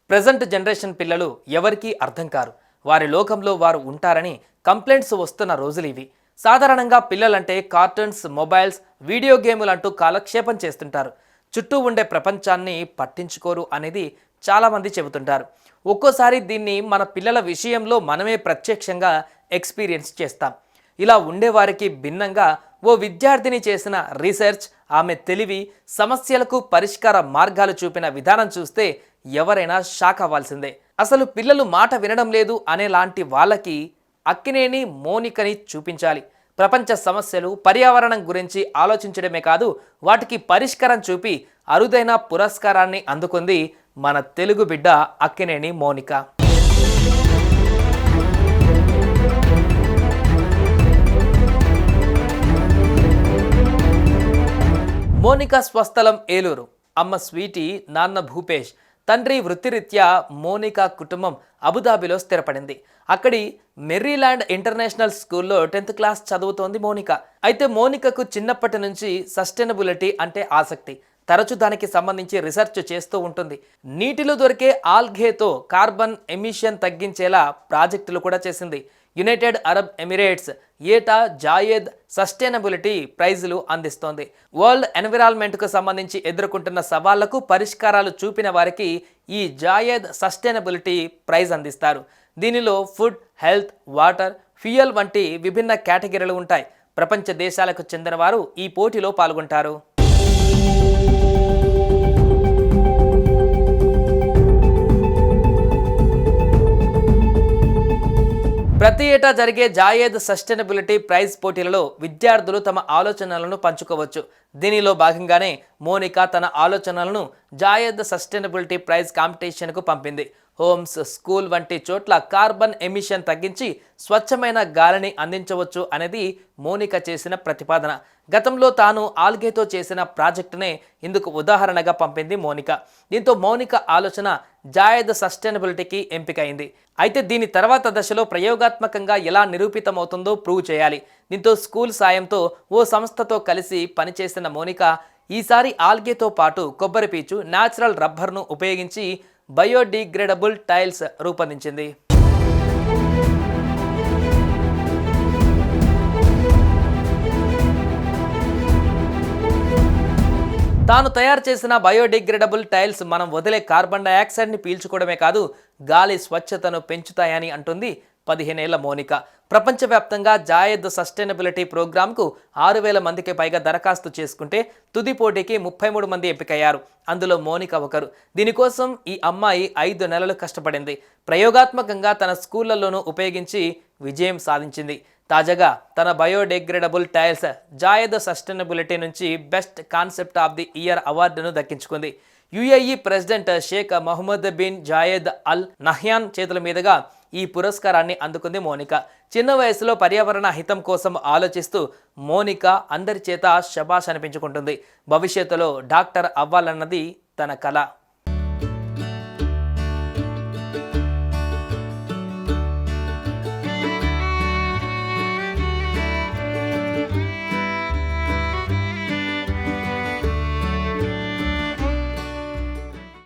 Present generation పిల్లలు ఎవరికీ అర్థం కారు. వారి లోకంలో వారు ఉంటారని కంప్లైంట్స్ వస్తున్న రోజులు ఇవి. సాధారణంగా పిల్లలంటే కార్టూన్స్, మొబైల్స్, వీడియో గేములు అంటూ కాలక్షేపం చేస్తుంటారు. చుట్టూ ఉండే ప్రపంచాన్ని పట్టించుకోరు అనేది చాలామంది చెబుతుంటారు. ఒక్కోసారి దీన్ని మన పిల్లల విషయంలో మనమే ప్రత్యక్షంగా ఎక్స్పీరియన్స్ చేస్తాం. ఇలా ఉండేవారికి భిన్నంగా ఓ విద్యార్థిని చేసిన రీసెర్చ్, ఆమె తెలివి, సమస్యలకు పరిష్కార మార్గాలు చూపిన విధానం చూస్తే ఎవరైనా షాక్ అవ్వాల్సిందే. అసలు పిల్లలు మాట వినడం లేదు అనేలాంటి వాళ్ళకి అక్కినేని మోనికని చూపించాలి. ప్రపంచ సమస్యలు, పర్యావరణం గురించి ఆలోచించడమే కాదు, వాటికి పరిష్కారం చూపి అరుదైన పురస్కారాన్ని అందుకుంది మన తెలుగు బిడ్డ అక్కినేని మోనిక. మోనిక స్వస్థలం ఏలూరు. అమ్మ స్వీటీ, నాన్న భూపేష్. తండ్రి వృత్తిరీత్యా మోనిక కుటుంబం అబుదాబిలో స్థిరపడింది. అక్కడి మెర్రీల్యాండ్ ఇంటర్నేషనల్ స్కూల్లో 10th క్లాస్ చదువుతోంది మోనిక. అయితే మోనికకు చిన్నప్పటి నుంచి సస్టైనబిలిటీ అంటే ఆసక్తి. తరచూ దానికి సంబంధించి రీసెర్చ్ చేస్తూ ఉంటుంది. నీటిలో దొరికే ఆల్గేతో కార్బన్ ఎమిషన్ తగ్గించేలా ప్రాజెక్టులు కూడా చేసింది. యునైటెడ్ అరబ్ ఎమిరేట్స్ ఏటా జాయేద్ సస్టైనబిలిటీ ప్రైజులు అందిస్తోంది. వరల్డ్ ఎన్విరాన్మెంట్కు సంబంధించి ఎదుర్కొంటున్న సవాళ్లకు పరిష్కారాలు చూపిన వారికి ఈ జాయేద్ సస్టైనబిలిటీ ప్రైజ్ అందిస్తారు. దీనిలో ఫుడ్, హెల్త్, వాటర్, ఫ్యూయల్ వంటి విభిన్న కేటగిరీలు ఉంటాయి. ప్రపంచ దేశాలకు చెందిన వారు ఈ పోటీలో పాల్గొంటారు. ప్రతి ఏటా జరిగే జాయేద్ సస్టైనబిలిటీ ప్రైజ్ పోటీలలో విద్యార్థులు తమ ఆలోచనలను పంచుకోవచ్చు. దీనిలో భాగంగానే మోనిక తన ఆలోచనలను జాయేద్ సస్టైనబిలిటీ ప్రైజ్ కాంపిటీషన్కు పంపింది. హోమ్స్, స్కూల్ వంటి చోట్ల కార్బన్ ఎమిషన్ తగ్గించి స్వచ్ఛమైన గాలిని అందించవచ్చు అనేది మోనిక చేసిన ప్రతిపాదన. గతంలో తాను ఆల్గేతో చేసిన ప్రాజెక్టునే ఇందుకు ఉదాహరణగా పంపింది మోనిక. దీంతో మోనిక ఆలోచన జాయేద్ సస్టైనబిలిటీకి ఎంపికైంది. అయితే దీని తర్వాత దశలో ప్రయోగాత్మకంగా ఎలా నిరూపితమవుతుందో ప్రూవ్ చేయాలి. దీంతో స్కూల్ సాయంతో ఓ సంస్థతో కలిసి పనిచేసిన మోనిక ఈసారి ఆల్గేతో పాటు కొబ్బరి పీచు, న్యాచురల్ రబ్బర్ను ఉపయోగించి బయోడిగ్రేడబుల్ టైల్స్ రూపొందించింది. తాను తయారు చేసిన బయోడిగ్రేడబుల్ టైల్స్ మనం వదిలే కార్బన్ డైఆక్సైడ్ని పీల్చుకోవడమే కాదు, గాలి స్వచ్ఛతను పెంచుతాయని అంటుంది 15 ఏళ్ల మోనిక. ప్రపంచవ్యాప్తంగా జాయేద్ సస్టైనబిలిటీ ప్రోగ్రాంకు 6,000 మందికి పైగా దరఖాస్తు చేసుకుంటే తుది పోటీకి 33 మంది ఎంపికయ్యారు. అందులో మోనిక ఒకరు. దీనికోసం ఈ అమ్మాయి 5 నెలలు కష్టపడింది. ప్రయోగాత్మకంగా తన స్కూళ్లలోనూ ఉపయోగించి విజయం సాధించింది. తాజాగా తన బయోడిగ్రేడబుల్ టైల్స్ జాయేద్ సస్టైనబిలిటీ నుంచి best concept of the year అవార్డును దక్కించుకుంది. UAE president Sheikh Mohammed bin Zayed Al Nahyan చేతుల మీదుగా ఈ పురస్కారాన్ని అందుకుంది మోనిక. చిన్న వయసులో పర్యావరణ హితం కోసం ఆలోచిస్తూ మోనిక అందరి చేత శబాష్ అనిపించుకుంటుంది. భవిష్యత్తులో డాక్టర్ అవ్వాలన్నది తన కల.